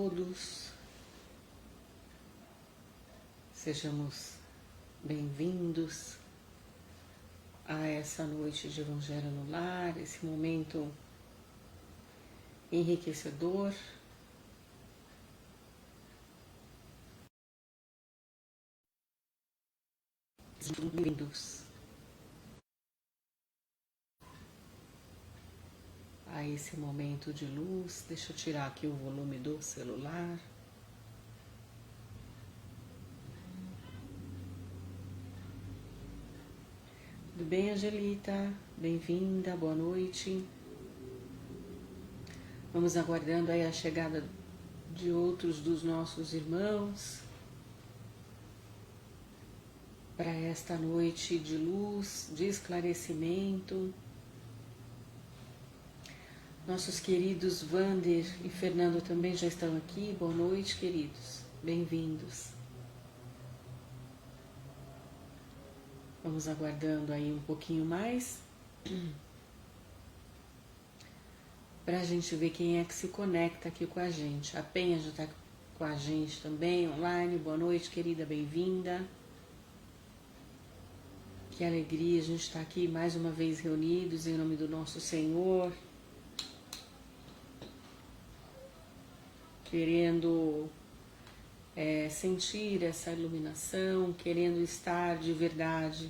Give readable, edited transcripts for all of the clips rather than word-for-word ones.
todos, sejamos bem-vindos a essa noite de Evangelho no Lar, esse momento enriquecedor. Bem-vindos a esse momento de luz. Deixa eu tirar aqui o volume do celular. Tudo bem, Angelita? Bem-vinda, boa noite. Vamos aguardando aí a chegada de outros dos nossos irmãos para esta noite de luz, de esclarecimento. Nossos queridos Vander e Fernando também já estão aqui. Boa noite, queridos. Bem-vindos. Vamos aguardando aí um pouquinho mais para a gente ver quem é que se conecta aqui com a gente. A Penha já está com a gente também online. Boa noite, querida, bem-vinda. Que alegria a gente estar aqui mais uma vez reunidos em nome do nosso Senhor. Querendo sentir essa iluminação, querendo estar de verdade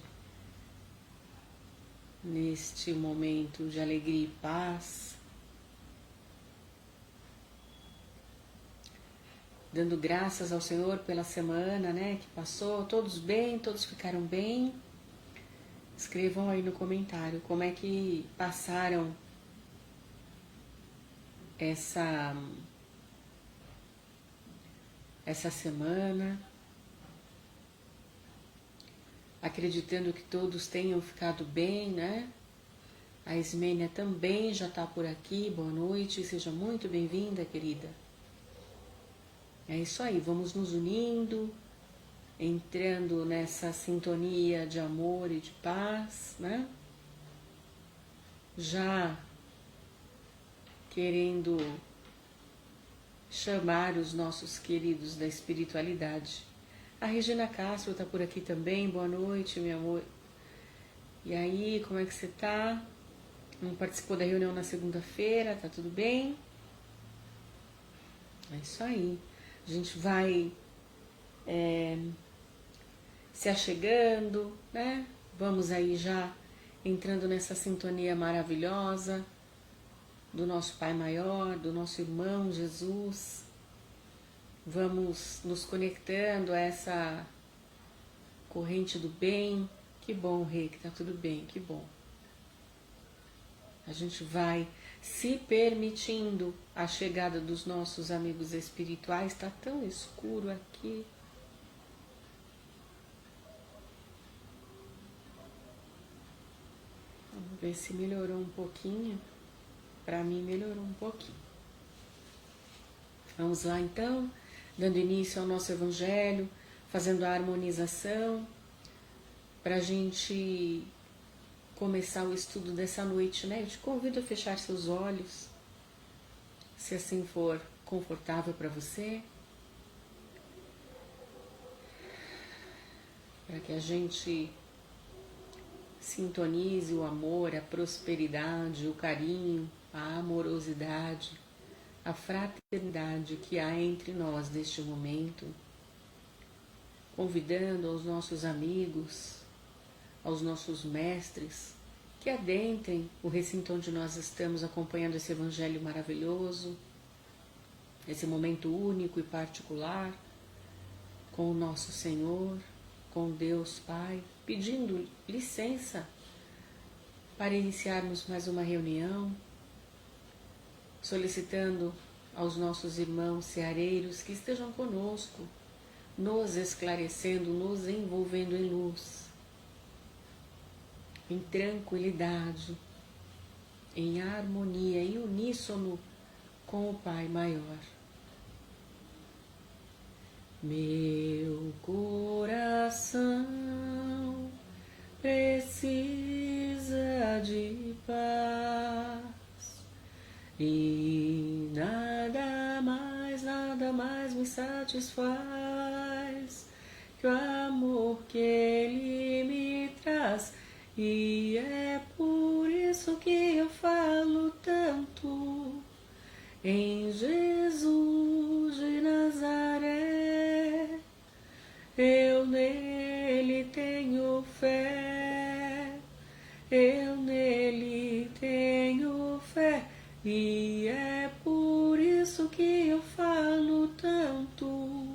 neste momento de alegria e paz, dando graças ao Senhor pela semana, que passou. Todos bem? Todos ficaram bem? Escrevam aí no comentário como é que passaram essa semana, acreditando que todos tenham ficado bem, né? A Ismênia também já está por aqui, boa noite, seja muito bem-vinda, querida. É isso aí, vamos nos unindo, entrando nessa sintonia de amor e de paz, né? Já querendo chamar os nossos queridos da espiritualidade. A Regina Castro está por aqui também. Boa noite, meu amor. E aí, como é que você tá? Não participou da reunião na segunda-feira? Tá tudo bem? É isso aí. A gente vai se achegando, né? Vamos aí já entrando nessa sintonia maravilhosa do nosso Pai Maior, do nosso irmão Jesus. Vamos nos conectando a essa corrente do bem. Que bom, Rei, que tá tudo bem, que bom. A gente vai se permitindo a chegada dos nossos amigos espirituais. Tá tão escuro aqui. Vamos ver se melhorou um pouquinho. Para mim melhorou um pouquinho. Vamos lá então, dando início ao nosso Evangelho, fazendo a harmonização, para a gente começar o estudo dessa noite, né? Eu te convido a fechar seus olhos, se assim for confortável para você, para que a gente sintonize o amor, a prosperidade, o carinho, a amorosidade, a fraternidade que há entre nós neste momento, convidando aos nossos amigos, aos nossos mestres, que adentrem o recinto onde nós estamos acompanhando esse Evangelho maravilhoso, esse momento único e particular, com o nosso Senhor, com Deus Pai, pedindo licença para iniciarmos mais uma reunião, solicitando aos nossos irmãos ceareiros que estejam conosco, nos esclarecendo, nos envolvendo em luz, em tranquilidade, em harmonia e uníssono com o Pai Maior. Meu coração precisa de paz e nada mais nada mais me satisfaz que o amor que Ele me traz. E é por isso que eu falo tanto em Jesus de Nazaré. Eu nele tenho fé, eu nele tenho fé. E é por isso que eu falo tanto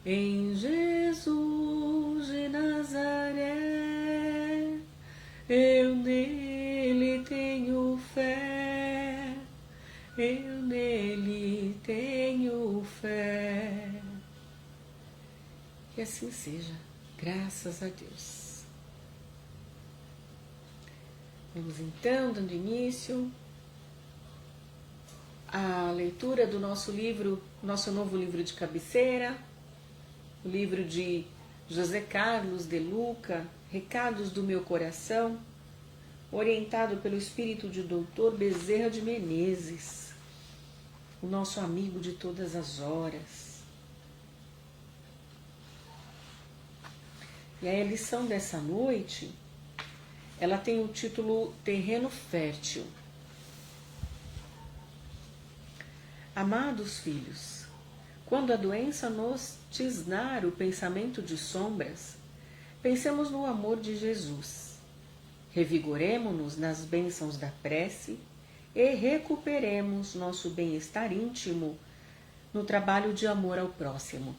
em Jesus de Nazaré. Eu nele tenho fé, eu nele tenho fé. Que assim seja, graças a Deus. Vamos então, dando início à leitura do nosso livro, nosso novo livro de cabeceira, o livro de José Carlos de Luca, Recados do Meu Coração, orientado pelo espírito de Dr. Bezerra de Menezes, o nosso amigo de todas as horas. E a lição dessa noite, ela tem o título Terreno Fértil. Amados filhos, quando a doença nos tisnar o pensamento de sombras, pensemos no amor de Jesus. Revigoremo-nos nas bênçãos da prece e recuperemos nosso bem-estar íntimo no trabalho de amor ao próximo,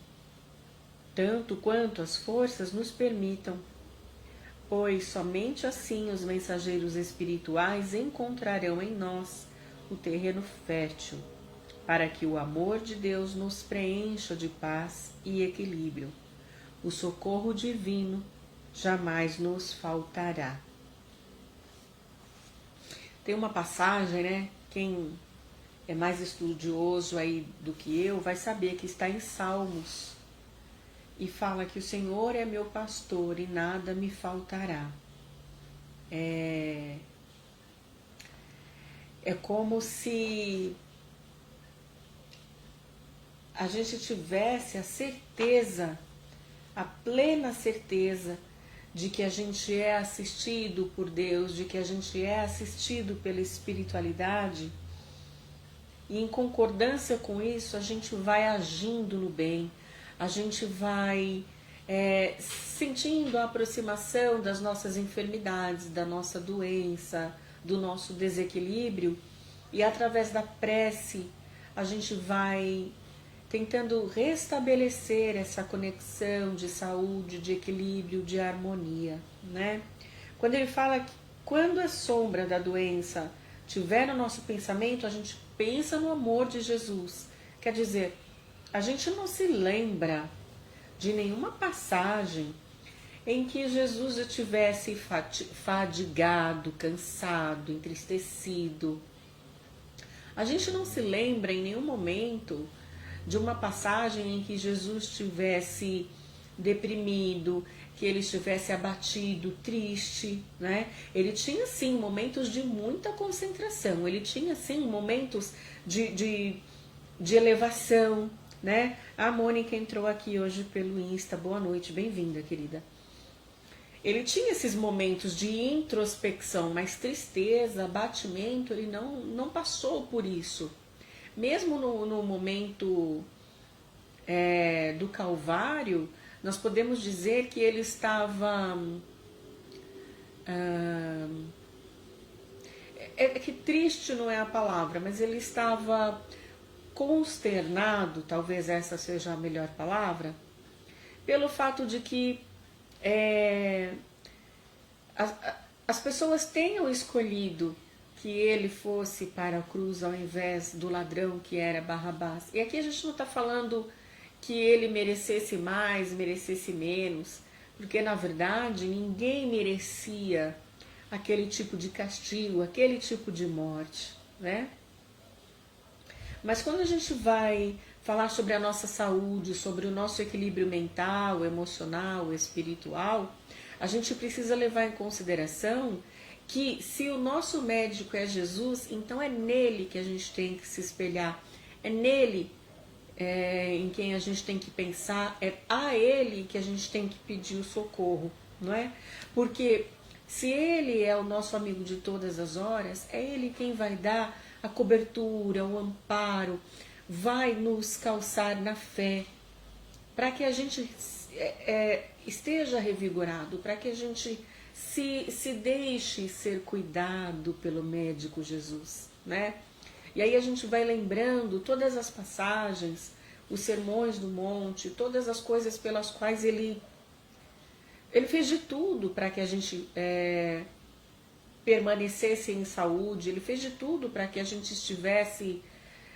tanto quanto as forças nos permitam, pois somente assim os mensageiros espirituais encontrarão em nós o terreno fértil, para que o amor de Deus nos preencha de paz e equilíbrio. O socorro divino jamais nos faltará. Tem uma passagem, né? Quem é mais estudioso aí do que eu vai saber que está em Salmos. E fala que o Senhor é meu pastor e nada me faltará. É como se a gente tivesse a certeza, a plena certeza de que a gente é assistido por Deus, de que a gente é assistido pela espiritualidade, e em concordância com isso a gente vai agindo no bem, a gente vai sentindo a aproximação das nossas enfermidades, da nossa doença, do nosso desequilíbrio, e através da prece a gente vai tentando restabelecer essa conexão de saúde, de equilíbrio, de harmonia, né? Quando ele fala que quando a sombra da doença tiver no nosso pensamento, a gente pensa no amor de Jesus. Quer dizer, a gente não se lembra de nenhuma passagem em que Jesus estivesse fadigado, cansado, entristecido. A gente não se lembra em nenhum momento de uma passagem em que Jesus estivesse deprimido, que ele estivesse abatido, triste, né? Ele tinha sim momentos de muita concentração, ele tinha sim momentos de elevação, né? A Mônica entrou aqui hoje pelo Insta, boa noite, bem-vinda, querida. Ele tinha esses momentos de introspecção, mas tristeza, abatimento, ele não passou por isso. Mesmo no momento do Calvário, nós podemos dizer que ele estava... que triste não é a palavra, mas ele estava consternado, talvez essa seja a melhor palavra, pelo fato de que as pessoas tenham escolhido que ele fosse para a cruz ao invés do ladrão que era Barrabás. E aqui a gente não está falando que ele merecesse mais, merecesse menos, porque na verdade ninguém merecia aquele tipo de castigo, aquele tipo de morte, né? Mas quando a gente vai falar sobre a nossa saúde, sobre o nosso equilíbrio mental, emocional, espiritual, a gente precisa levar em consideração que se o nosso médico é Jesus, então é nele que a gente tem que se espelhar, é nele em quem a gente tem que pensar, é a Ele que a gente tem que pedir o socorro, não é? Porque se Ele é o nosso amigo de todas as horas, é Ele quem vai dar a cobertura, o amparo, vai nos calçar na fé, para que a gente esteja revigorado, para que a gente se deixe ser cuidado pelo médico Jesus, né? E aí a gente vai lembrando todas as passagens, os sermões do monte, todas as coisas pelas quais ele fez de tudo para que a gente permanecesse em saúde, ele fez de tudo para que a gente estivesse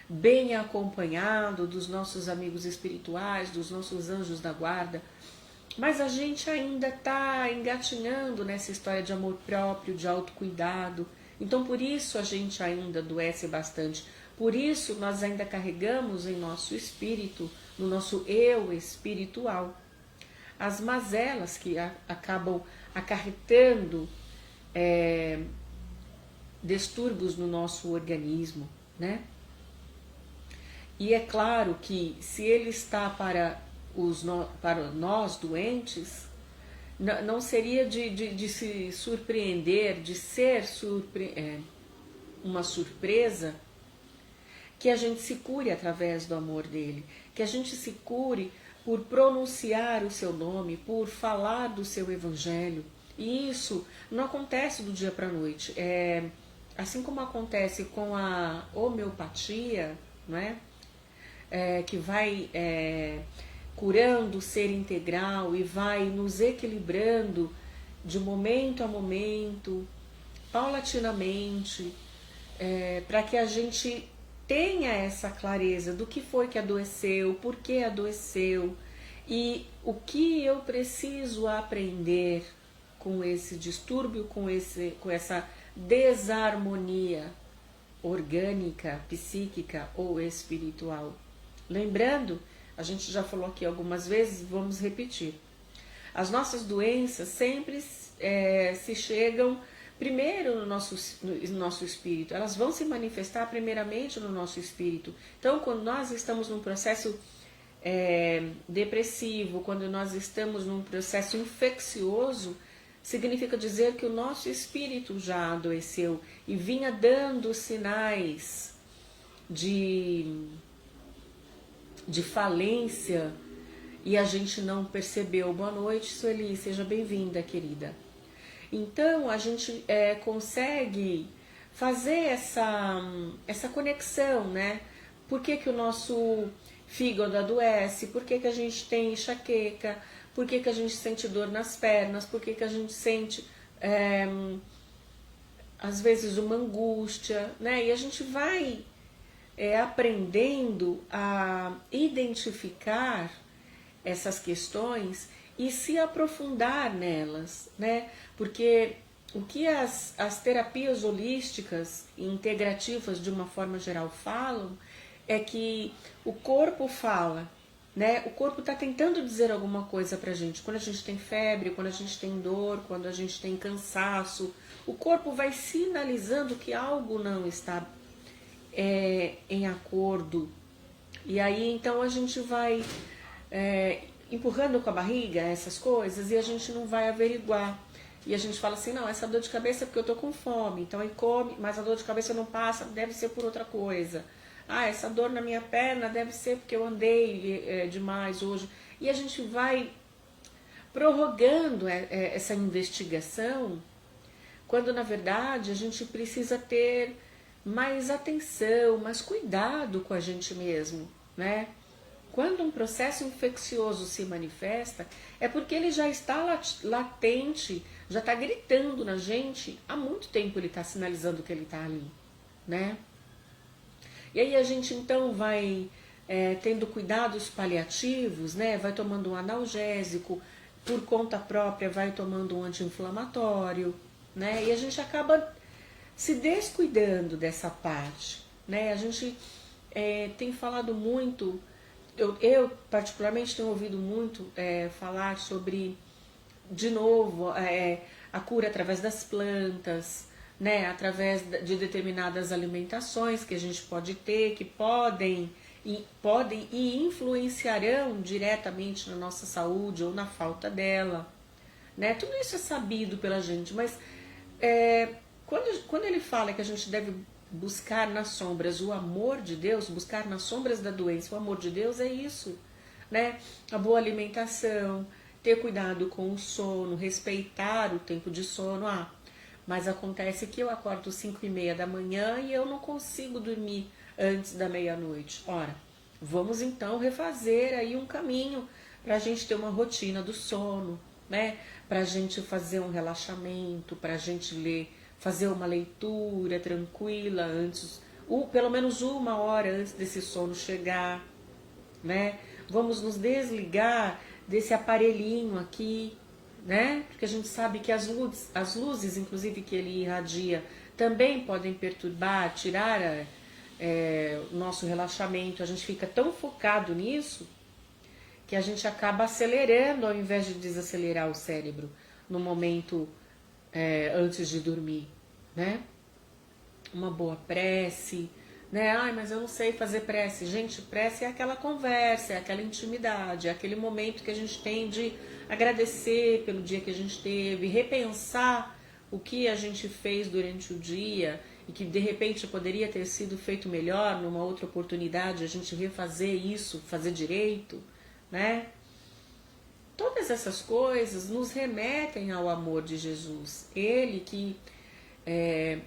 bem acompanhado dos nossos amigos espirituais, dos nossos anjos da guarda. Mas a gente ainda está engatinhando nessa história de amor próprio, de autocuidado. Então por isso a gente ainda adoece bastante. Por isso nós ainda carregamos em nosso espírito, no nosso eu espiritual, as mazelas que acabam acarretando distúrbios no nosso organismo, né? E é claro que se ele está para nós doentes, não seria de se surpreender, de ser uma surpresa, que a gente se cure através do amor dele, que a gente se cure por pronunciar o seu nome, por falar do seu evangelho. E isso não acontece do dia para a noite. Assim como acontece com a homeopatia, não é? Que vai curando o ser integral e vai nos equilibrando de momento a momento, paulatinamente, para que a gente tenha essa clareza do que foi que adoeceu, por que adoeceu e o que eu preciso aprender com esse distúrbio, com essa desarmonia orgânica, psíquica ou espiritual. Lembrando, a gente já falou aqui algumas vezes, vamos repetir. As nossas doenças sempre se chegam primeiro no nosso espírito. Elas vão se manifestar primeiramente no nosso espírito. Então, quando nós estamos num processo depressivo, quando nós estamos num processo infeccioso, significa dizer que o nosso espírito já adoeceu e vinha dando sinais de falência e a gente não percebeu. Boa noite, Sueli, seja bem-vinda, querida. Então a gente consegue fazer essa conexão, né? Por que o nosso fígado adoece? Por que a gente tem enxaqueca? Por que a gente sente dor nas pernas? Por que a gente sente às vezes uma angústia, né? E a gente vai aprendendo a identificar essas questões e se aprofundar nelas, né? Porque o que as terapias holísticas e integrativas de uma forma geral falam é que o corpo fala, né? O corpo está tentando dizer alguma coisa pra gente. Quando a gente tem febre, quando a gente tem dor, quando a gente tem cansaço, o corpo vai sinalizando que algo não está em acordo. E aí então a gente vai empurrando com a barriga essas coisas e a gente não vai averiguar. E a gente fala assim, não, essa dor de cabeça é porque eu tô com fome, então aí come, mas a dor de cabeça não passa, deve ser por outra coisa. Ah, essa dor na minha perna deve ser porque eu andei demais hoje. E a gente vai prorrogando essa investigação, quando na verdade a gente precisa ter mais atenção, mais cuidado com a gente mesmo, né? Quando um processo infeccioso se manifesta, é porque ele já está latente, já está gritando na gente, há muito tempo ele está sinalizando que ele está ali, né? E aí a gente então vai tendo cuidados paliativos, né? Vai tomando um analgésico, por conta própria vai tomando um anti-inflamatório, né? E a gente acaba se descuidando dessa parte, né? A gente tem falado muito, eu particularmente tenho ouvido muito falar sobre, de novo, a cura através das plantas, né? Através de determinadas alimentações que a gente pode ter, que podem e podem e influenciarão diretamente na nossa saúde ou na falta dela, né? Tudo isso é sabido pela gente, mas quando ele fala que a gente deve buscar nas sombras o amor de Deus, buscar nas sombras da doença o amor de Deus, é isso, né? A boa alimentação, ter cuidado com o sono, respeitar o tempo de sono. Mas acontece que eu acordo 5:30 da manhã e eu não consigo dormir antes da meia-noite. Ora, vamos então refazer aí um caminho para a gente ter uma rotina do sono, né? Para a gente fazer um relaxamento, para a gente ler, fazer uma leitura tranquila antes, pelo menos 1 hora antes desse sono chegar, né? Vamos nos desligar desse aparelhinho aqui, né? Porque a gente sabe que as luzes, inclusive que ele irradia, também podem perturbar, tirar o nosso relaxamento. A gente fica tão focado nisso que a gente acaba acelerando ao invés de desacelerar o cérebro no momento antes de dormir, né? Uma boa prece, né? Ai, mas eu não sei fazer prece. Gente, prece é aquela conversa, é aquela intimidade, é aquele momento que a gente tem de agradecer pelo dia que a gente teve, repensar o que a gente fez durante o dia e que de repente poderia ter sido feito melhor numa outra oportunidade, a gente refazer isso, fazer direito, né? Todas essas coisas nos remetem ao amor de Jesus. Ele que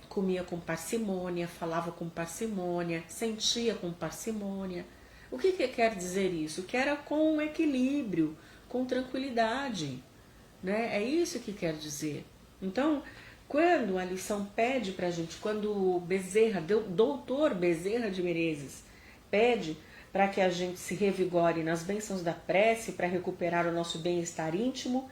comia com parcimônia, falava com parcimônia, sentia com parcimônia. O que quer dizer isso? Que era com equilíbrio, com tranquilidade, né? É isso que quer dizer. Então, quando a lição pede pra gente, quando o doutor Bezerra de Menezes pede para que a gente se revigore nas bênçãos da prece para recuperar o nosso bem-estar íntimo,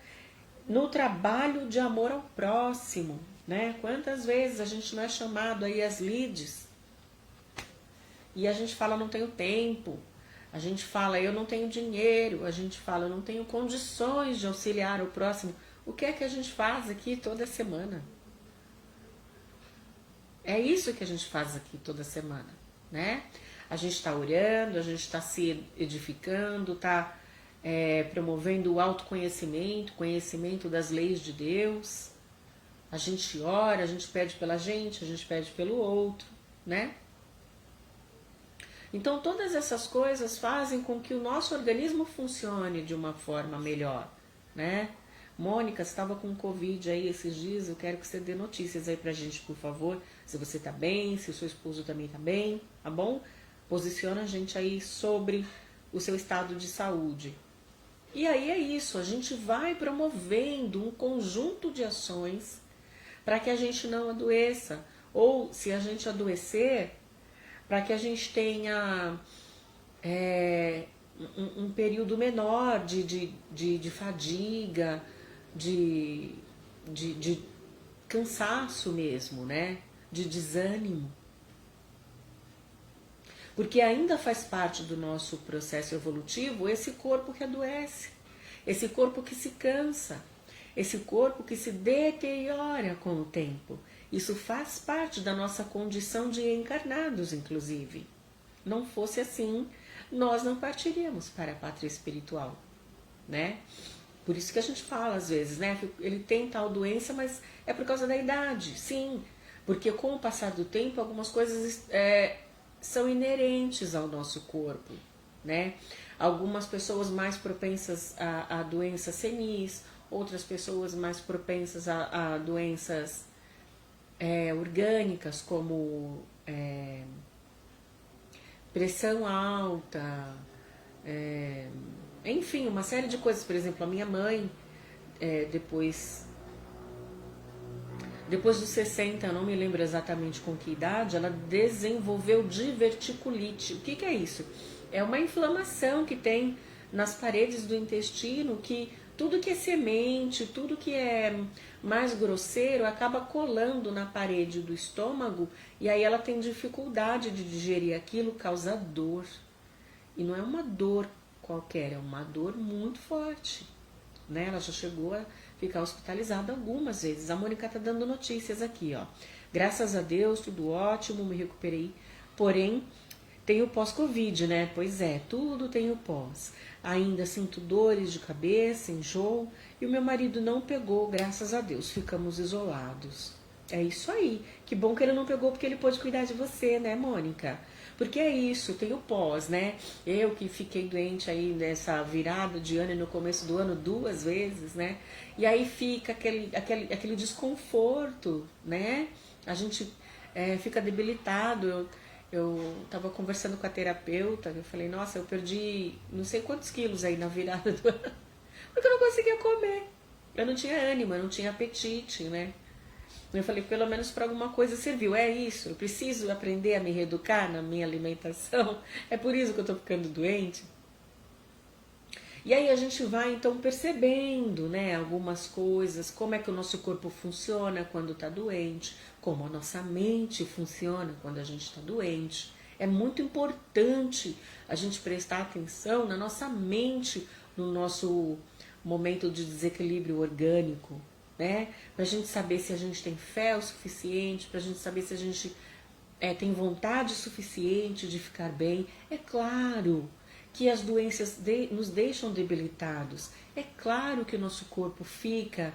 no trabalho de amor ao próximo, né? Quantas vezes a gente não é chamado aí às lides e a gente fala não tenho tempo, a gente fala eu não tenho dinheiro, a gente fala eu não tenho condições de auxiliar o próximo. O que é que a gente faz aqui toda semana? É isso que a gente faz aqui toda semana, né? A gente está orando, a gente está se edificando, está promovendo o autoconhecimento, conhecimento das leis de Deus. A gente ora, a gente pede pela gente, a gente pede pelo outro, né? Então todas essas coisas fazem com que o nosso organismo funcione de uma forma melhor, né? Mônica, você estava com Covid aí esses dias, eu quero que você dê notícias aí pra gente, por favor, se você tá bem, se o seu esposo também tá bem, tá bom? Posiciona a gente aí sobre o seu estado de saúde. E aí é isso, a gente vai promovendo um conjunto de ações para que a gente não adoeça. Ou, se a gente adoecer, para que a gente tenha um período menor de fadiga, de cansaço mesmo, né? De desânimo. Porque ainda faz parte do nosso processo evolutivo esse corpo que adoece, esse corpo que se cansa, esse corpo que se deteriora com o tempo. Isso faz parte da nossa condição de encarnados, inclusive. Não fosse assim, nós não partiríamos para a pátria espiritual, né? Por isso que a gente fala às vezes, né? Ele tem tal doença, mas é por causa da idade. Sim, porque com o passar do tempo, algumas coisas são inerentes ao nosso corpo, né? Algumas pessoas mais propensas a doenças senis, outras pessoas mais propensas a doenças orgânicas, como pressão alta, enfim, uma série de coisas. Por exemplo, a minha mãe, depois dos 60, eu não me lembro exatamente com que idade, ela desenvolveu diverticulite. O que é isso? É uma inflamação que tem nas paredes do intestino, que tudo que é semente, tudo que é mais grosseiro acaba colando na parede do estômago e aí ela tem dificuldade de digerir aquilo, causa dor. E não é uma dor qualquer, é uma dor muito forte, né? Ela já chegou a ficar hospitalizada algumas vezes. A Mônica tá dando notícias aqui, ó. Graças a Deus, tudo ótimo, me recuperei. Porém, Tem o pós-Covid, né? Pois é, tudo tem o pós. Ainda sinto dores de cabeça, enjoo, e o meu marido não pegou, graças a Deus, ficamos isolados. É isso aí. Que bom que ele não pegou, porque ele pôde cuidar de você, né, Mônica? Porque é isso, tem o pós, né? Eu que fiquei doente aí nessa virada de ano e no começo do ano 2 vezes, né? E aí fica aquele desconforto, né? A gente fica debilitado. Eu tava conversando com a terapeuta, eu falei, nossa, eu perdi não sei quantos quilos aí na virada do ano, porque eu não conseguia comer. Eu não tinha ânimo, eu não tinha apetite, né? Eu falei, pelo menos para alguma coisa serviu. É isso, eu preciso aprender a me reeducar na minha alimentação. É por isso que eu tô ficando doente. E aí a gente vai então percebendo, né, algumas coisas, como é que o nosso corpo funciona quando está doente, como a nossa mente funciona quando a gente está doente. É muito importante a gente prestar atenção na nossa mente, no nosso momento de desequilíbrio orgânico, né? Para a gente saber se a gente tem fé o suficiente, para a gente saber se a gente tem vontade suficiente de ficar bem. É claro que as doenças nos deixam debilitados. É claro que o nosso corpo fica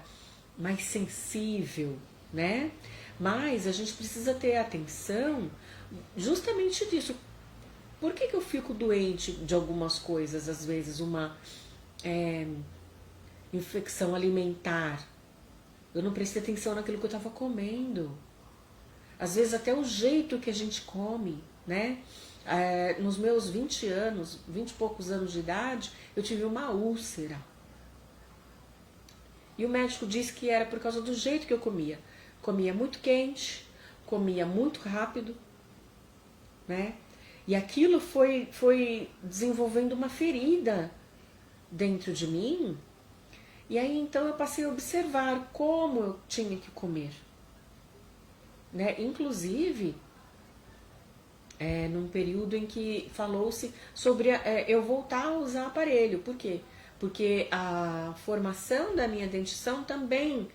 mais sensível, né? Mas a gente precisa ter atenção justamente disso. Por que eu fico doente de algumas coisas? Às vezes uma infecção alimentar. Eu não prestei atenção naquilo que eu estava comendo. Às vezes até o jeito que a gente come, né? Nos meus 20 anos, 20 e poucos anos de idade, eu tive uma úlcera. E o médico disse que era por causa do jeito que eu comia. Comia muito quente, comia muito rápido, né? E aquilo foi desenvolvendo uma ferida dentro de mim. E aí então eu passei a observar como eu tinha que comer, né? Inclusive, num período em que falou-se sobre eu voltar a usar aparelho. Por quê? Porque a formação da minha dentição também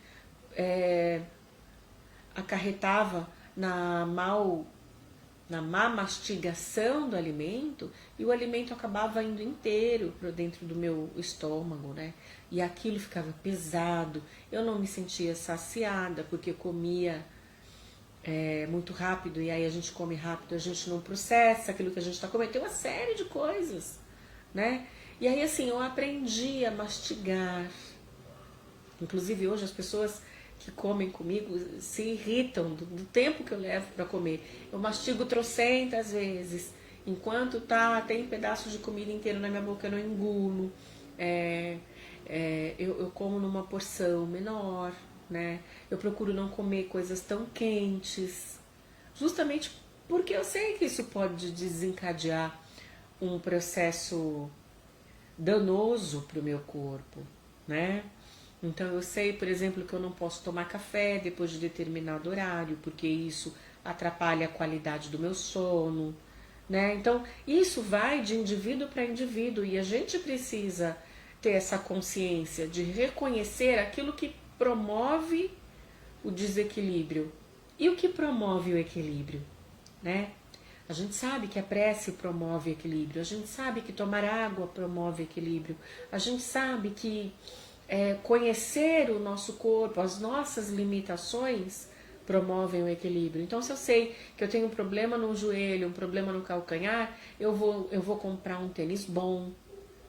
acarretava na má mastigação do alimento, e o alimento acabava indo inteiro para dentro do meu estômago, né? E aquilo ficava pesado, eu não me sentia saciada, porque comia muito rápido, e aí a gente come rápido, a gente não processa aquilo que a gente está comendo, tem uma série de coisas, né? E aí assim, eu aprendi a mastigar. Inclusive hoje as pessoas que comem comigo se irritam do tempo que eu levo para comer. Eu mastigo trocentas vezes, enquanto tem pedaços de comida inteiro na minha boca, eu não engulo. Eu como numa porção menor, né? Eu procuro não comer coisas tão quentes, justamente porque eu sei que isso pode desencadear um processo danoso para o meu corpo, né? Então eu sei, por exemplo, que eu não posso tomar café depois de determinado horário, porque isso atrapalha a qualidade do meu sono, né? Então isso vai de indivíduo para indivíduo, e a gente precisa ter essa consciência de reconhecer aquilo que promove o desequilíbrio e o que promove o equilíbrio, né? A gente sabe que a prece promove equilíbrio, a gente sabe que tomar água promove equilíbrio, a gente sabe que conhecer o nosso corpo, as nossas limitações promovem o equilíbrio. Então, se eu sei que eu tenho um problema no joelho, um problema no calcanhar, eu vou comprar um tênis bom,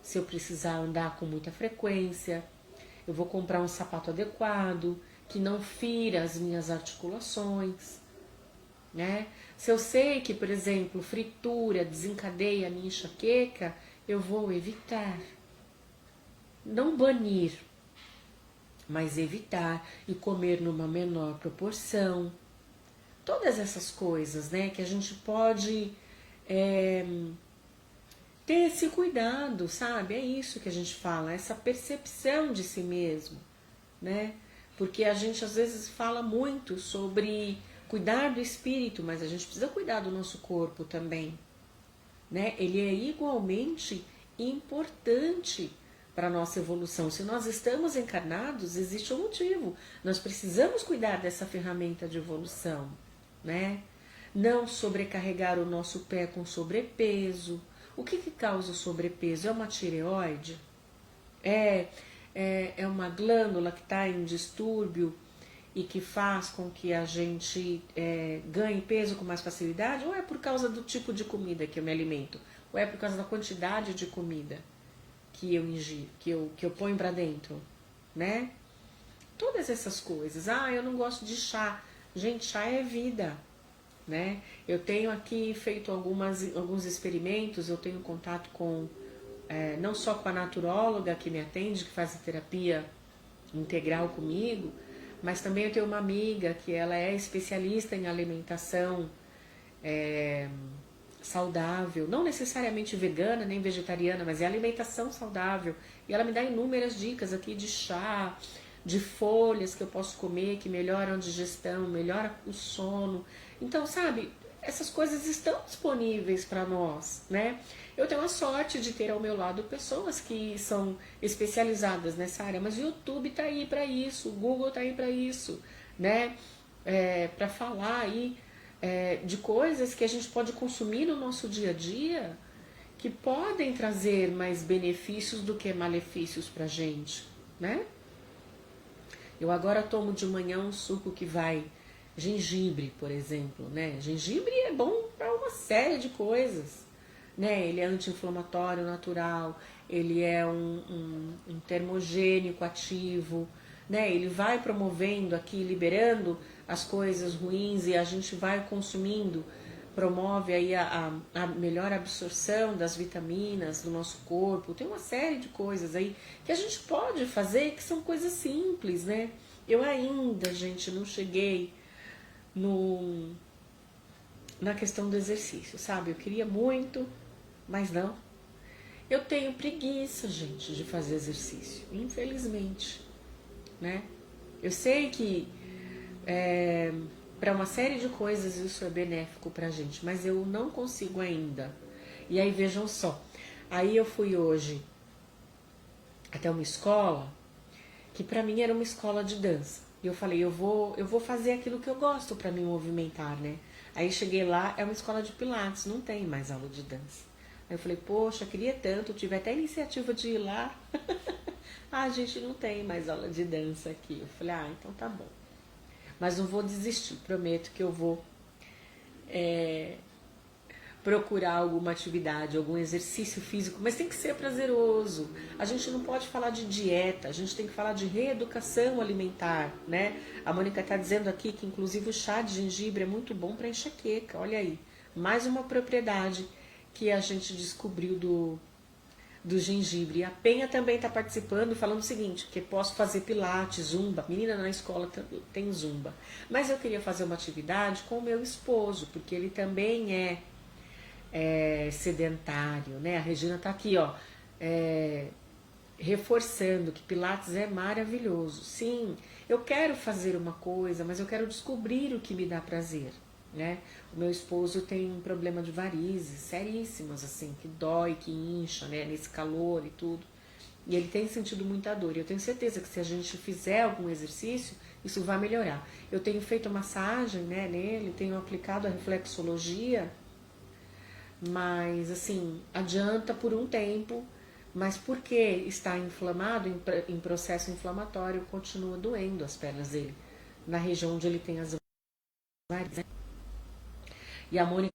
se eu precisar andar com muita frequência. Eu vou comprar um sapato adequado, que não fira as minhas articulações, né? Se eu sei que, por exemplo, fritura desencadeia a minha enxaqueca, eu vou evitar. Não banir, mas evitar e comer numa menor proporção. Todas essas coisas, né, que a gente pode ter esse cuidado, sabe? É isso que a gente fala, essa percepção de si mesmo, né? Porque a gente às vezes fala muito sobre cuidar do espírito, mas a gente precisa cuidar do nosso corpo também, né? Ele é igualmente importante para a nossa evolução. Se nós estamos encarnados, existe um motivo. Nós precisamos cuidar dessa ferramenta de evolução, né? não sobrecarregar o nosso pé com sobrepeso. O que causa o sobrepeso? É uma tireoide? É uma glândula que está em distúrbio e que faz com que a gente ganhe peso com mais facilidade? Ou é por causa do tipo de comida que eu me alimento? Ou é por causa da quantidade de comida que eu ingiro, que eu ponho para dentro, né? Todas essas coisas. Ah, eu não gosto de chá. Gente, chá é vida, né? Eu tenho aqui feito alguns experimentos, eu tenho contato com, não só com a naturóloga que me atende, que faz a terapia integral comigo, mas também eu tenho uma amiga que ela é especialista em alimentação saudável, não necessariamente vegana nem vegetariana, mas é alimentação saudável. E ela me dá inúmeras dicas aqui de chá, de folhas que eu posso comer, que melhoram a digestão, melhora o sono. Então, sabe, essas coisas estão disponíveis para nós, né? Eu tenho a sorte de ter ao meu lado pessoas que são especializadas nessa área, mas o YouTube tá aí para isso, o Google tá aí para isso, né? Para falar aí de coisas que a gente pode consumir no nosso dia a dia que podem trazer mais benefícios do que malefícios pra gente, né? Eu agora tomo de manhã um suco que vai gengibre, por exemplo, né? Gengibre é bom para uma série de coisas, né? Ele é anti-inflamatório natural, ele é um termogênico ativo, né? Ele vai promovendo aqui, liberando as coisas ruins e a gente vai consumindo, promove aí a melhor absorção das vitaminas do nosso corpo. Tem uma série de coisas aí que a gente pode fazer que são coisas simples, né? Eu ainda, gente, não cheguei no, na questão do exercício, sabe? Eu queria muito, mas não. Eu tenho preguiça, gente, de fazer exercício, infelizmente, né? Eu sei que para uma série de coisas isso é benéfico pra gente, mas eu não consigo ainda. E aí vejam só, aí eu fui hoje até uma escola que pra mim era uma escola de dança. E eu falei, eu vou fazer aquilo que eu gosto pra me movimentar, né? Aí cheguei lá, é uma escola de pilates, não tem mais aula de dança. Aí eu falei, poxa, queria tanto, tive até a iniciativa de ir lá. Ah, a gente não tem mais aula de dança aqui. Eu falei, ah, então tá bom. Mas não vou desistir, prometo que eu vou procurar alguma atividade, algum exercício físico, mas tem que ser prazeroso. A gente não pode falar de dieta, a gente tem que falar de reeducação alimentar, né? A Mônica está dizendo aqui que inclusive o chá de gengibre é muito bom para enxaqueca, olha aí. Mais uma propriedade que a gente descobriu do gengibre. A Penha também está participando, falando o seguinte, que posso fazer pilates, zumba, menina na escola tem zumba. Mas eu queria fazer uma atividade com o meu esposo, porque ele também é sedentário, né? A Regina tá aqui, ó, reforçando que pilates é maravilhoso. Sim, eu quero fazer uma coisa, mas eu quero descobrir o que me dá prazer, né? O meu esposo tem um problema de varizes seríssimas, assim, que dói, que incha, né? Nesse calor e tudo. E ele tem sentido muita dor. E eu tenho certeza que se a gente fizer algum exercício, isso vai melhorar. Eu tenho feito massagem, né, nele, tenho aplicado a reflexologia, mas assim, adianta por um tempo, mas porque está inflamado, em processo inflamatório, continua doendo as pernas dele, na região onde ele tem as varizes. E a Mônica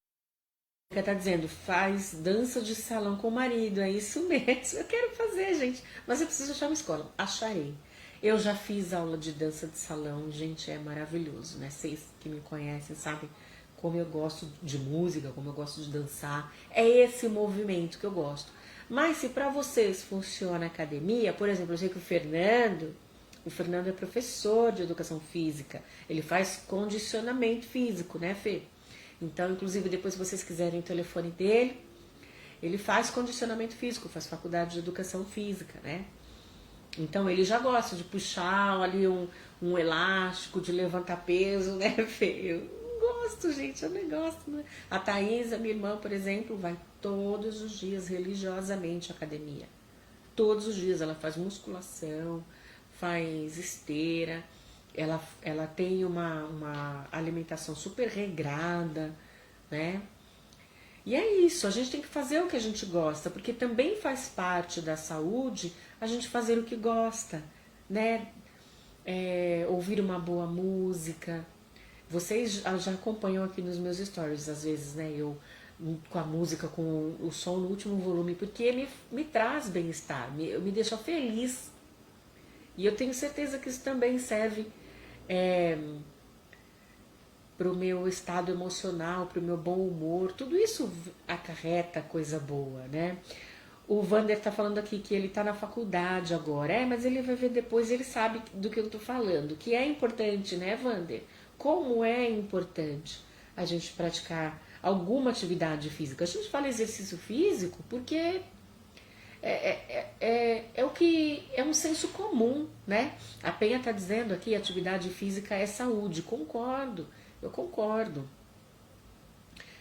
tá dizendo, faz dança de salão com o marido, é isso mesmo. Eu quero fazer, gente, mas eu preciso achar uma escola. Acharei. Eu já fiz aula de dança de salão, gente, é maravilhoso, né? Vocês que me conhecem sabem como eu gosto de música, como eu gosto de dançar. É esse movimento que eu gosto. Mas se para vocês funciona a academia, por exemplo, eu sei que o Fernando é professor de educação física, ele faz condicionamento físico, né, Fê? Então, inclusive, depois se vocês quiserem o telefone dele, ele faz condicionamento físico, faz faculdade de educação física, né? Então, ele já gosta de puxar ali um elástico, de levantar peso, né, Fê? Eu gosto, gente, eu nem gosto, né? A Thaís, a minha irmã, por exemplo, vai todos os dias religiosamente à academia. Todos os dias ela faz musculação, faz esteira, ela tem uma alimentação super regrada, né? E é isso, a gente tem que fazer o que a gente gosta, porque também faz parte da saúde a gente fazer o que gosta, né? Ouvir uma boa música. Vocês já acompanham aqui nos meus stories, às vezes, né? Eu com a música, com o som no último volume, porque me traz bem-estar, me deixa feliz. E eu tenho certeza que isso também serve para o meu estado emocional, para o meu bom humor. Tudo isso acarreta coisa boa, né? O Vander tá falando aqui que ele tá na faculdade agora. Mas ele vai ver depois, ele sabe do que eu tô falando. Que é importante, né, Vander? Como é importante a gente praticar alguma atividade física. A gente fala exercício físico porque é o que é um senso comum, né? A Penha tá dizendo aqui, atividade física é saúde. Concordo, eu concordo.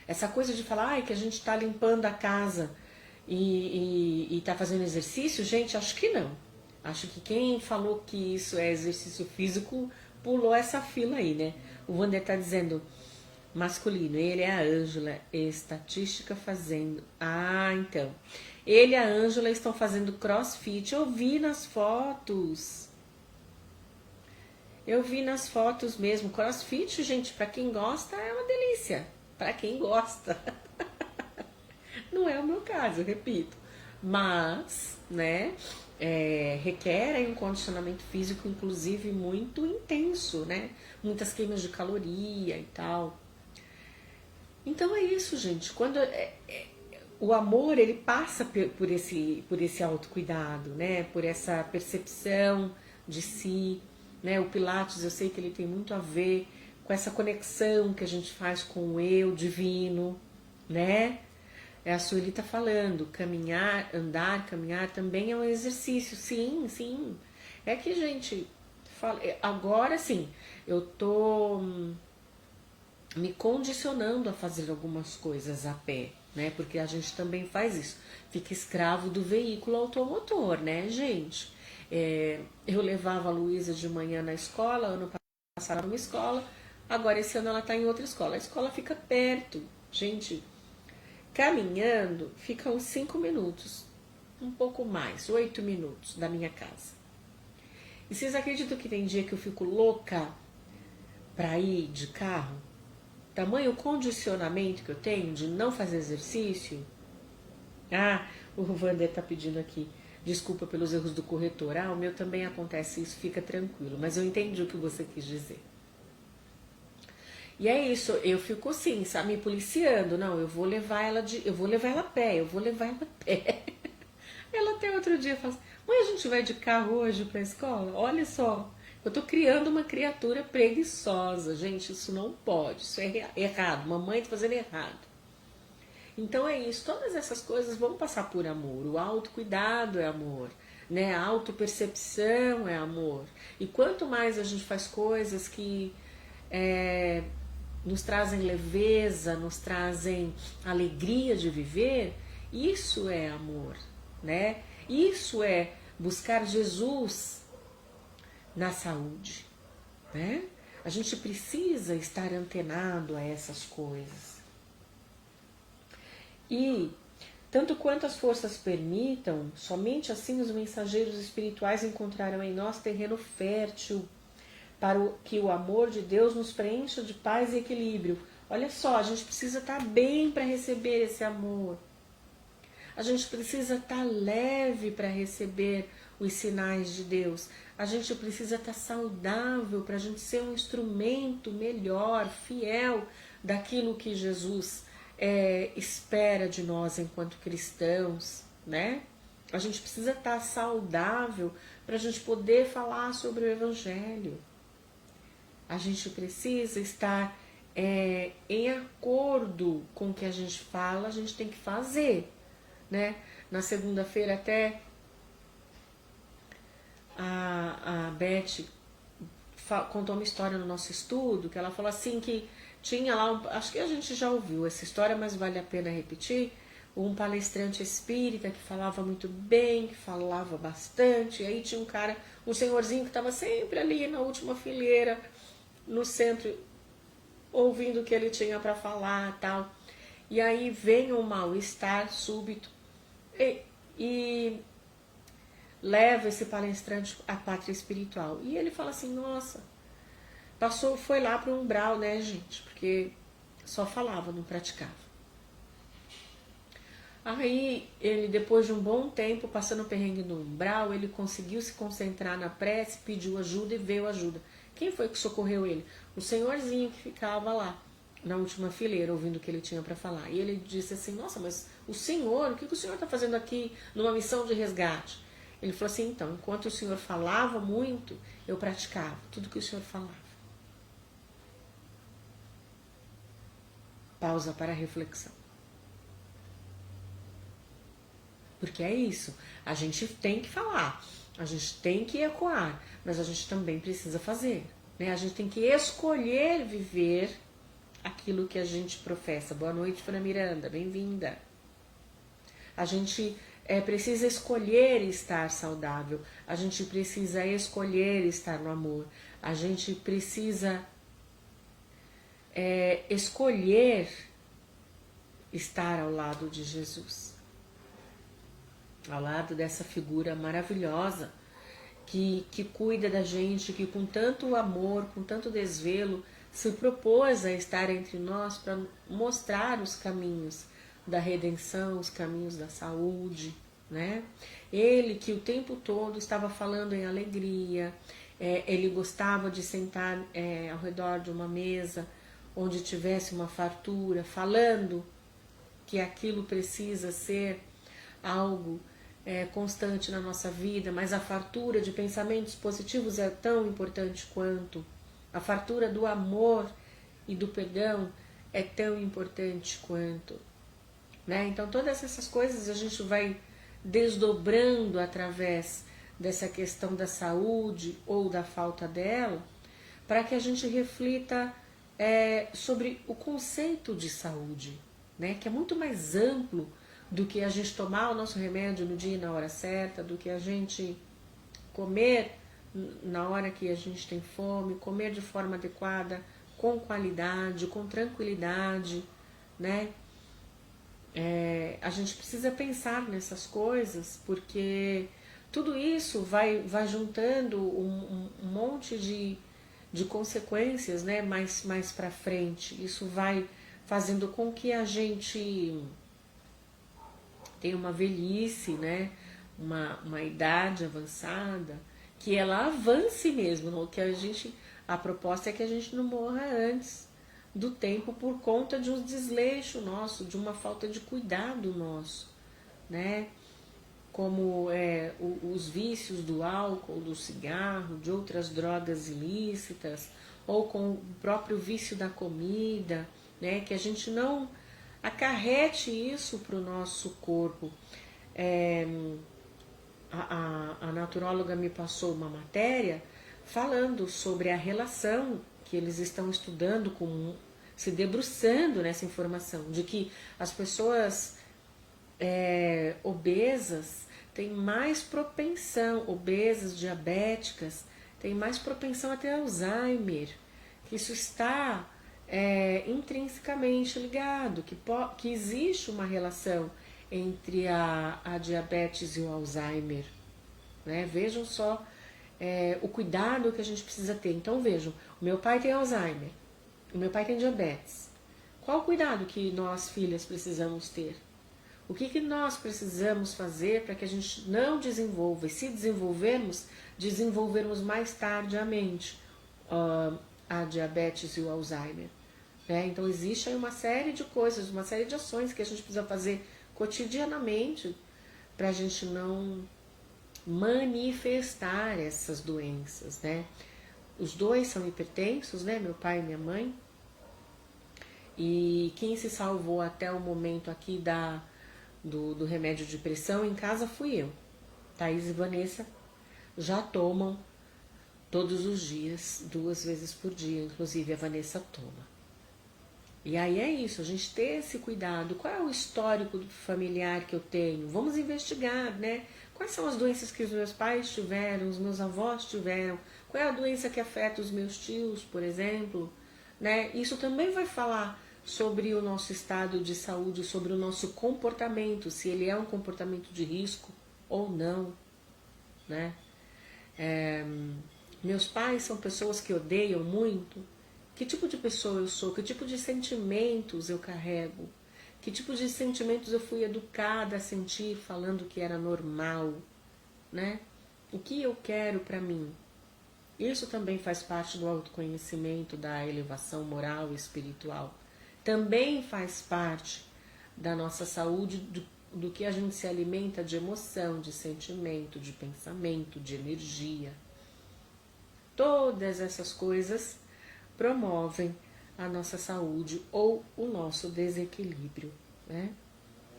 Essa coisa de falar que a gente tá limpando a casa e tá fazendo exercício, gente, acho que não. Acho que quem falou que isso é exercício físico pulou essa fila aí, né? O Wander tá dizendo masculino, ele é a Ângela, estatística fazendo. Então. Ele e a Ângela estão fazendo crossfit. Eu vi nas fotos. Eu vi nas fotos mesmo. Crossfit, gente, pra quem gosta é uma delícia. Pra quem gosta. Não é o meu caso, eu repito. Mas, né, requer um condicionamento físico, inclusive, muito intenso, né? Muitas queimas de caloria e tal. Então é isso, gente. Quando o amor, ele passa por esse autocuidado, né? Por essa percepção de si, né? O Pilates, eu sei que ele tem muito a ver com essa conexão que a gente faz com o eu divino, né? A Sueli tá falando, caminhar, andar, caminhar também é um exercício. Sim, sim. É que, gente, agora sim, eu tô me condicionando a fazer algumas coisas a pé, né? Porque a gente também faz isso. Fica escravo do veículo automotor, né, gente? Eu levava a Luísa de manhã na escola, ano passado numa escola, agora esse ano ela tá em outra escola. A escola fica perto, gente. Caminhando, fica uns 5 minutos, um pouco mais, 8 minutos da minha casa. E vocês acreditam que tem dia que eu fico louca pra ir de carro? Tamanho condicionamento que eu tenho de não fazer exercício. O Wander tá pedindo aqui desculpa pelos erros do corretor. O meu também acontece isso, fica tranquilo. Mas eu entendi o que você quis dizer. E é isso, eu fico assim, sabe, me policiando. Não, eu vou levar ela a pé, eu vou levar ela a pé. Ela até outro dia fala assim, mãe, a gente vai de carro hoje pra escola? Olha só, eu tô criando uma criatura preguiçosa. Gente, isso não pode, isso é errado, mamãe tá fazendo errado. Então é isso, todas essas coisas vão passar por amor. O autocuidado é amor, né? A autopercepção é amor. E quanto mais a gente faz coisas que nos trazem leveza, nos trazem alegria de viver, isso é amor, né? Isso é buscar Jesus na saúde, né? A gente precisa estar antenado a essas coisas. E, tanto quanto as forças permitam, somente assim os mensageiros espirituais encontrarão em nós terreno fértil para que o amor de Deus nos preencha de paz e equilíbrio. Olha só, a gente precisa estar bem para receber esse amor. A gente precisa estar leve para receber os sinais de Deus. A gente precisa estar saudável para a gente ser um instrumento melhor, fiel daquilo que Jesus espera de nós enquanto cristãos, né? A gente precisa estar saudável para a gente poder falar sobre o Evangelho. A gente precisa estar em acordo com o que a gente fala, a gente tem que fazer, né? Na segunda-feira até a Beth contou uma história no nosso estudo, que ela falou assim que tinha lá, acho que a gente já ouviu essa história, mas vale a pena repetir, um palestrante espírita que falava muito bem, que falava bastante, e aí tinha um cara, um senhorzinho que estava sempre ali na última fileira, no centro, ouvindo o que ele tinha para falar e tal. e aí vem um mal-estar súbito e leva esse palestrante à pátria espiritual. E ele fala assim, nossa, foi lá para o umbral, né, gente? Porque só falava, não praticava. Aí, ele, depois de um bom tempo, passando perrengue no umbral, ele conseguiu se concentrar na prece, pediu ajuda e veio ajuda. Quem foi que socorreu ele? O senhorzinho que ficava lá, na última fileira, ouvindo o que ele tinha para falar. E ele disse assim, nossa, mas o senhor, o que o senhor está fazendo aqui numa missão de resgate? Ele falou assim, então, enquanto o senhor falava muito, eu praticava tudo que o senhor falava. Pausa para a reflexão. Porque é isso, a gente tem que falar, a gente tem que ecoar, mas a gente também precisa fazer, né? A gente tem que escolher viver aquilo que a gente professa. Boa noite, Fana Miranda, bem-vinda. A gente precisa escolher estar saudável, a gente precisa escolher estar no amor, a gente precisa escolher estar ao lado de Jesus. Ao lado dessa figura maravilhosa que cuida da gente, que com tanto amor, com tanto desvelo, se propôs a estar entre nós para mostrar os caminhos da redenção, os caminhos da saúde, né? Ele que o tempo todo estava falando em alegria, ele gostava de sentar ao redor de uma mesa onde tivesse uma fartura, falando que aquilo precisa ser algo constante na nossa vida, mas a fartura de pensamentos positivos é tão importante quanto. A fartura do amor e do perdão é tão importante quanto. Né? Então todas essas coisas a gente vai desdobrando através dessa questão da saúde ou da falta dela, para que a gente reflita sobre o conceito de saúde, né? Que é muito mais amplo do que a gente tomar o nosso remédio no dia e na hora certa, do que a gente comer na hora que a gente tem fome, comer de forma adequada, com qualidade, com tranquilidade, né? A gente precisa pensar nessas coisas, porque tudo isso vai juntando um monte de consequências, né? mais para frente. Isso vai fazendo com que a gente tem uma velhice, né? uma idade avançada, que ela avance mesmo, que a proposta é que a gente não morra antes do tempo por conta de um desleixo nosso, de uma falta de cuidado nosso, né? Como os vícios do álcool, do cigarro, de outras drogas ilícitas, ou com o próprio vício da comida, né? Que a gente não acarrete isso para o nosso corpo. A naturóloga me passou uma matéria falando sobre a relação que eles estão estudando, se debruçando nessa informação, de que as pessoas obesas têm mais propensão, obesas, diabéticas, têm mais propensão a ter Alzheimer, que isso está intrinsecamente ligado, que existe uma relação entre a diabetes e o Alzheimer, né? Vejam só o cuidado que a gente precisa ter. Então vejam, o meu pai tem Alzheimer, o meu pai tem diabetes. Qual o cuidado que nós, filhas, precisamos ter? O que nós precisamos fazer para que a gente não desenvolva, e se desenvolvermos mais tardiamente a diabetes e o Alzheimer, né? Então existe aí uma série de coisas, uma série de ações que a gente precisa fazer cotidianamente para a gente não manifestar essas doenças, né? Os dois são hipertensos, né? Meu pai e minha mãe. E quem se salvou até o momento aqui do remédio de pressão em casa fui eu. Thaís e Vanessa já tomam todos os dias, 2 vezes por dia, inclusive a Vanessa toma. E aí é isso, a gente ter esse cuidado. Qual é o histórico familiar que eu tenho? Vamos investigar, né? Quais são as doenças que os meus pais tiveram, os meus avós tiveram? Qual é a doença que afeta os meus tios, por exemplo? Né? Isso também vai falar sobre o nosso estado de saúde, sobre o nosso comportamento, se ele é um comportamento de risco ou não, né? Meus pais são pessoas que odeiam muito. Que tipo de pessoa eu sou? Que tipo de sentimentos eu carrego? Que tipo de sentimentos eu fui educada a sentir falando que era normal, né? O que eu quero para mim? Isso também faz parte do autoconhecimento, da elevação moral e espiritual. Também faz parte da nossa saúde, do que a gente se alimenta de emoção, de sentimento, de pensamento, de energia. Todas essas coisas promovem a nossa saúde ou o nosso desequilíbrio, né?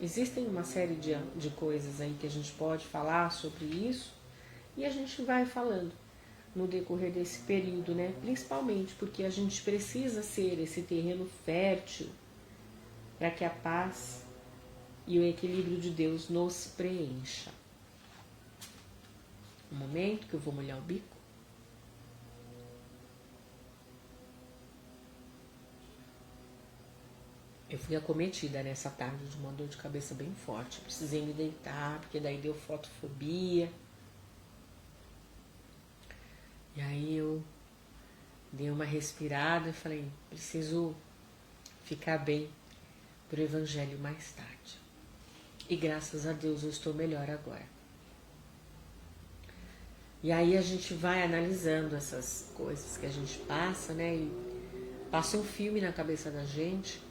Existem uma série de coisas aí que a gente pode falar sobre isso e a gente vai falando no decorrer desse período, né? Principalmente porque a gente precisa ser esse terreno fértil para que a paz e o equilíbrio de Deus nos preencha. Um momento que eu vou molhar o bico. Eu fui acometida nessa tarde de uma dor de cabeça bem forte. Precisei me deitar, porque daí deu fotofobia. E aí eu dei uma respirada e falei, preciso ficar bem pro evangelho mais tarde. E graças a Deus eu estou melhor agora. E aí a gente vai analisando essas coisas que a gente passa, né? E passa um filme na cabeça da gente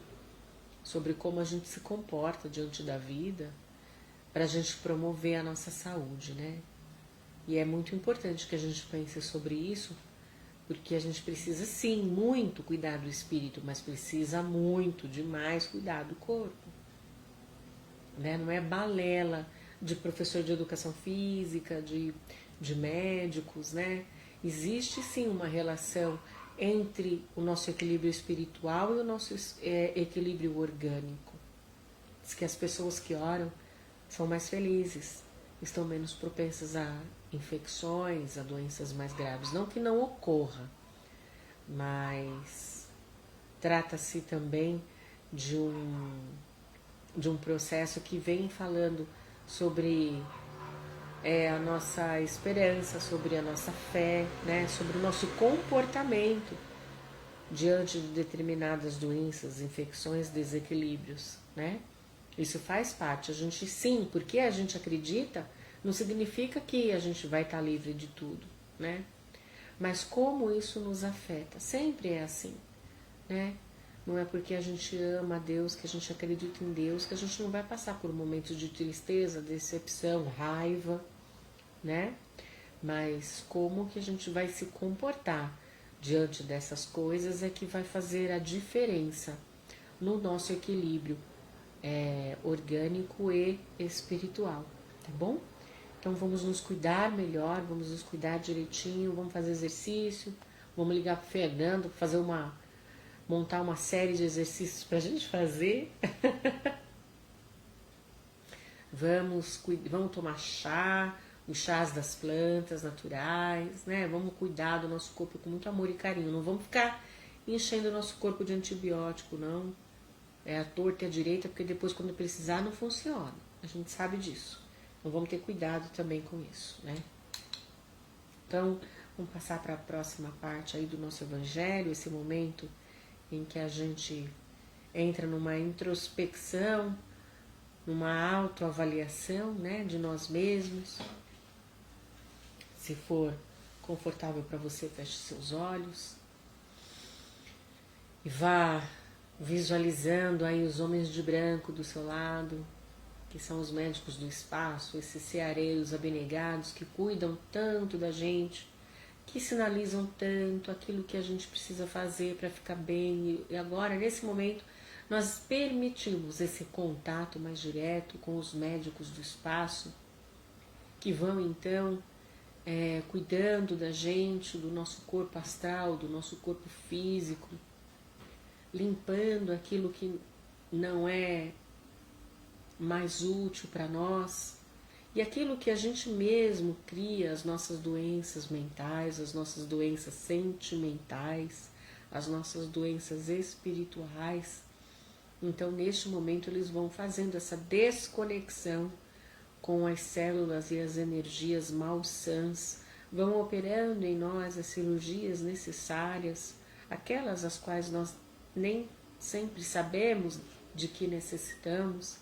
sobre como a gente se comporta diante da vida para a gente promover a nossa saúde, né? E é muito importante que a gente pense sobre isso, porque a gente precisa sim muito cuidar do espírito, mas precisa muito, demais cuidar do corpo, né? Não é balela de professor de educação física, de médicos, né? Existe sim uma relação entre o nosso equilíbrio espiritual e o nosso equilíbrio orgânico. Diz que as pessoas que oram são mais felizes, estão menos propensas a infecções, a doenças mais graves. Não que não ocorra, mas trata-se também de um processo que vem falando sobre a nossa esperança, sobre a nossa fé, né? Sobre o nosso comportamento diante de determinadas doenças, infecções, desequilíbrios, né? Isso faz parte. A gente sim, porque a gente acredita, não significa que a gente vai estar livre de tudo, né? Mas como isso nos afeta? Sempre é assim, né? Não é porque a gente ama a Deus, que a gente acredita em Deus, que a gente não vai passar por momentos de tristeza, decepção, raiva, né? Mas como que a gente vai se comportar diante dessas coisas é que vai fazer a diferença no nosso equilíbrio orgânico e espiritual, tá bom? Então vamos nos cuidar melhor, vamos nos cuidar direitinho, vamos fazer exercício, vamos ligar pro Fernando, montar uma série de exercícios pra gente fazer. Vamos tomar chá, os chás das plantas naturais, né? Vamos cuidar do nosso corpo com muito amor e carinho. Não vamos ficar enchendo o nosso corpo de antibiótico, não. É a torta e a direita, porque depois quando precisar não funciona. A gente sabe disso. Então vamos ter cuidado também com isso, né? Então, vamos passar para a próxima parte aí do nosso evangelho, esse momento em que a gente entra numa introspecção, numa autoavaliação, né, de nós mesmos. Se for confortável para você, feche seus olhos e vá visualizando aí os homens de branco do seu lado, que são os médicos do espaço, esses ceareiros abnegados que cuidam tanto da gente, que sinalizam tanto aquilo que a gente precisa fazer para ficar bem. E agora, nesse momento, nós permitimos esse contato mais direto com os médicos do espaço, que vão então cuidando da gente, do nosso corpo astral, do nosso corpo físico, limpando aquilo que não é mais útil para nós e aquilo que a gente mesmo cria, as nossas doenças mentais, as nossas doenças sentimentais, as nossas doenças espirituais, Então, neste momento, eles vão fazendo essa desconexão com as células e as energias malsãs, vão operando em nós as cirurgias necessárias, aquelas as quais nós nem sempre sabemos de que necessitamos,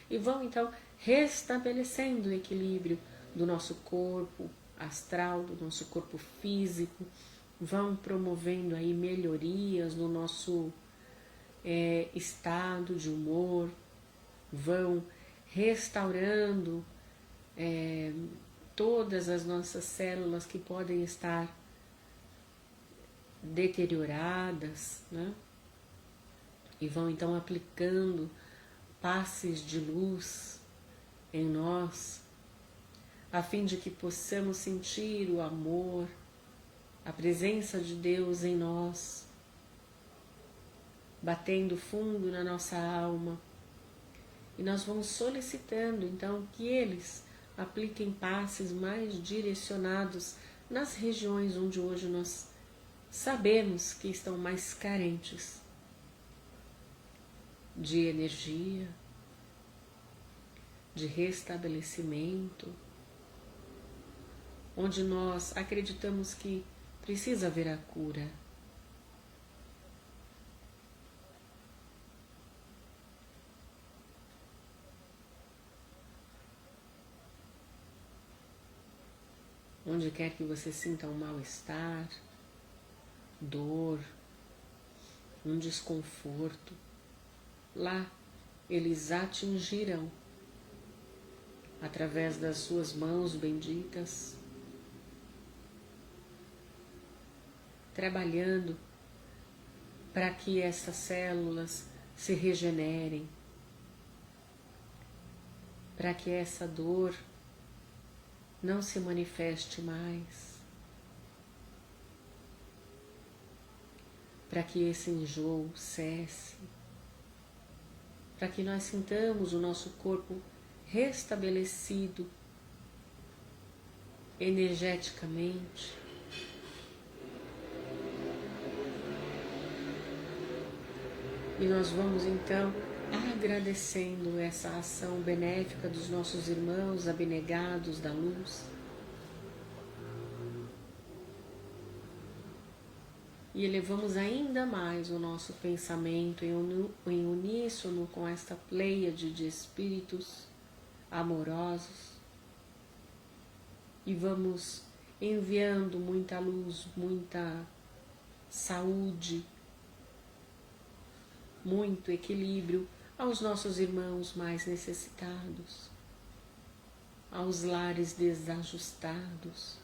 e vão então restabelecendo o equilíbrio do nosso corpo astral, do nosso corpo físico, vão promovendo aí melhorias no nosso estado de humor, vão restaurando todas as nossas células que podem estar deterioradas, né? E vão então aplicando passes de luz em nós, a fim de que possamos sentir o amor, a presença de Deus em nós, batendo fundo na nossa alma. E nós vamos solicitando então que eles apliquem passes mais direcionados nas regiões onde hoje nós sabemos que estão mais carentes de energia, de restabelecimento, onde nós acreditamos que precisa haver a cura. Onde quer que você sinta um mal-estar, dor, um desconforto, lá eles atingirão através das suas mãos benditas, trabalhando para que essas células se regenerem, para que essa dor não se manifeste mais, para que esse enjoo cesse, para que nós sintamos o nosso corpo restabelecido energeticamente. E nós vamos então agradecendo essa ação benéfica dos nossos irmãos abnegados da luz. E elevamos ainda mais o nosso pensamento em uníssono com esta pleiade de espíritos amorosos. E vamos enviando muita luz, muita saúde, muito equilíbrio aos nossos irmãos mais necessitados, aos lares desajustados,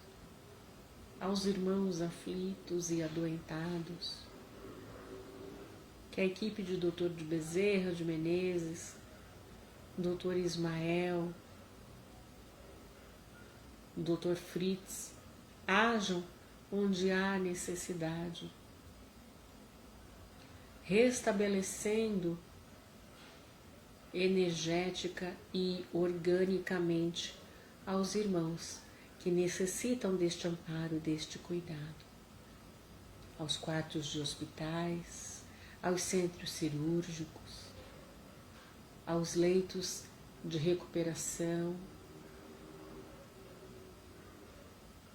aos irmãos aflitos e adoentados. Que a equipe de Dr. de Bezerra de Menezes, Dr. Ismael, Dr. Fritz, hajam onde há necessidade, restabelecendo energética e organicamente aos irmãos que necessitam deste amparo, deste cuidado, aos quartos de hospitais, aos centros cirúrgicos, aos leitos de recuperação.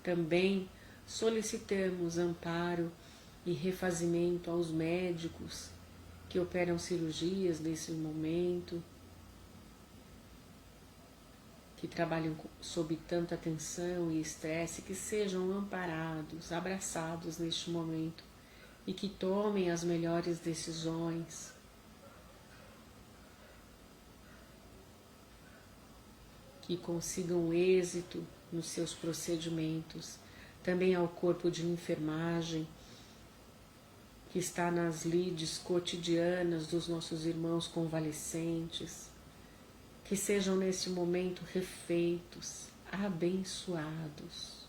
Também solicitamos amparo e refazimento aos médicos que operam cirurgias nesse momento, que trabalham sob tanta tensão e estresse, que sejam amparados, abraçados neste momento e que tomem as melhores decisões. Que consigam êxito nos seus procedimentos, também ao corpo de enfermagem, que está nas lides cotidianas dos nossos irmãos convalescentes, que sejam nesse momento refeitos, abençoados.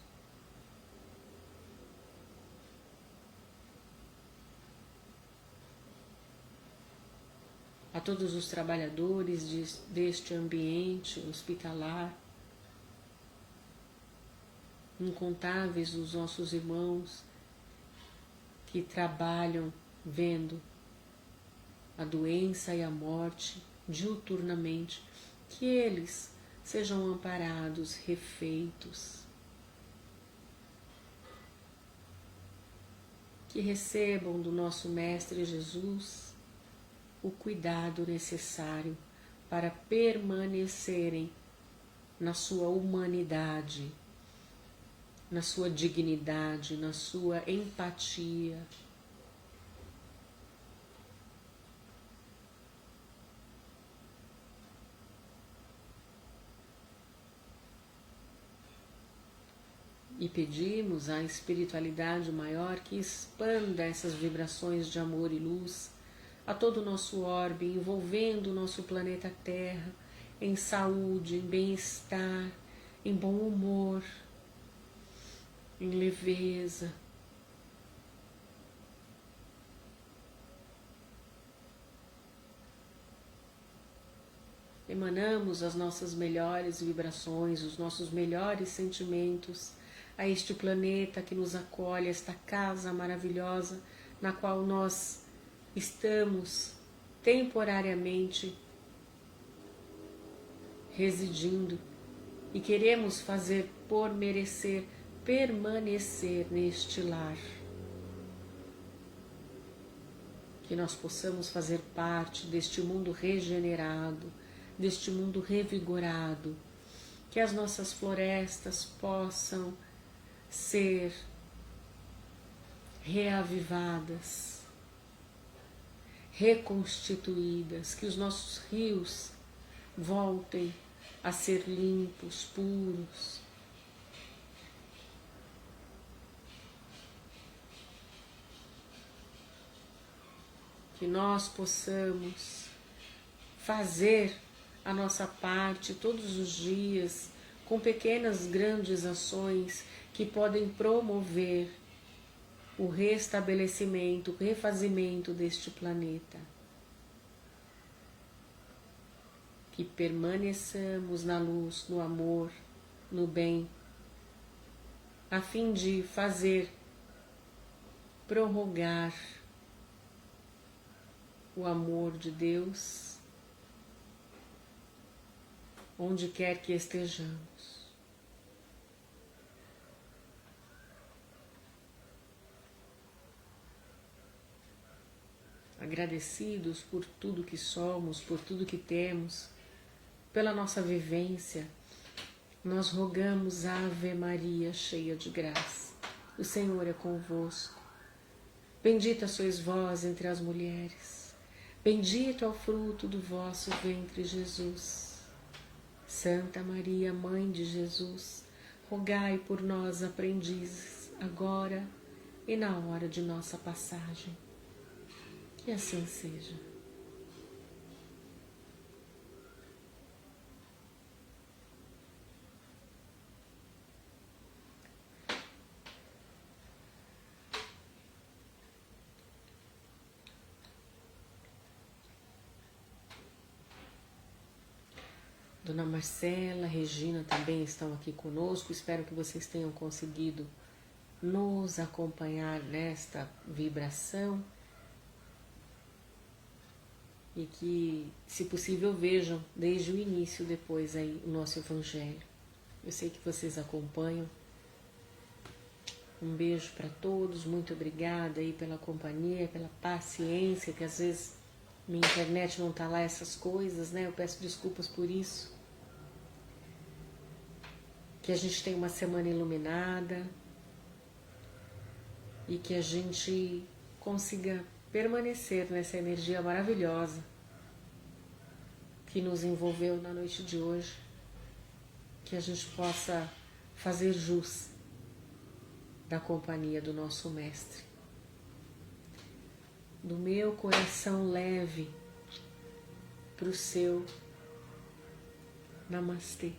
A todos os trabalhadores deste ambiente hospitalar, incontáveis os nossos irmãos que trabalham vendo a doença e a morte diuturnamente, que eles sejam amparados, refeitos, que recebam do nosso Mestre Jesus o cuidado necessário para permanecerem na sua humanidade, na sua dignidade, na sua empatia. E pedimos à espiritualidade maior que expanda essas vibrações de amor e luz a todo o nosso orbe, envolvendo o nosso planeta Terra em saúde, em bem-estar, em bom humor, em leveza. Emanamos as nossas melhores vibrações, os nossos melhores sentimentos a este planeta que nos acolhe, esta casa maravilhosa na qual nós estamos temporariamente residindo e queremos fazer por merecer permanecer neste lar. Que nós possamos fazer parte deste mundo regenerado, deste mundo revigorado, que as nossas florestas possam ser reavivadas, reconstituídas, que os nossos rios voltem a ser limpos, puros. Que nós possamos fazer a nossa parte todos os dias com pequenas, grandes ações que podem promover o restabelecimento, o refazimento deste planeta. Que permaneçamos na luz, no amor, no bem, a fim de fazer prorrogar o amor de Deus onde quer que estejamos. Agradecidos por tudo que somos, por tudo que temos, pela nossa vivência, nós rogamos Ave Maria, cheia de graça. O Senhor é convosco. Bendita sois vós entre as mulheres. Bendito é o fruto do vosso ventre, Jesus. Santa Maria, Mãe de Jesus, rogai por nós, aprendizes, agora e na hora de nossa passagem. Que assim seja. Dona Marcela, Regina também estão aqui conosco. Espero que vocês tenham conseguido nos acompanhar nesta vibração e que, se possível, vejam desde o início depois aí o nosso Evangelho. Eu sei que vocês acompanham. Um beijo para todos, muito obrigada aí pela companhia, pela paciência, que às vezes minha internet não tá lá essas coisas, né? Eu peço desculpas por isso. Que a gente tenha uma semana iluminada e que a gente consiga permanecer nessa energia maravilhosa que nos envolveu na noite de hoje, que a gente possa fazer jus da companhia do nosso Mestre. Do meu coração leve para o seu. Namastê.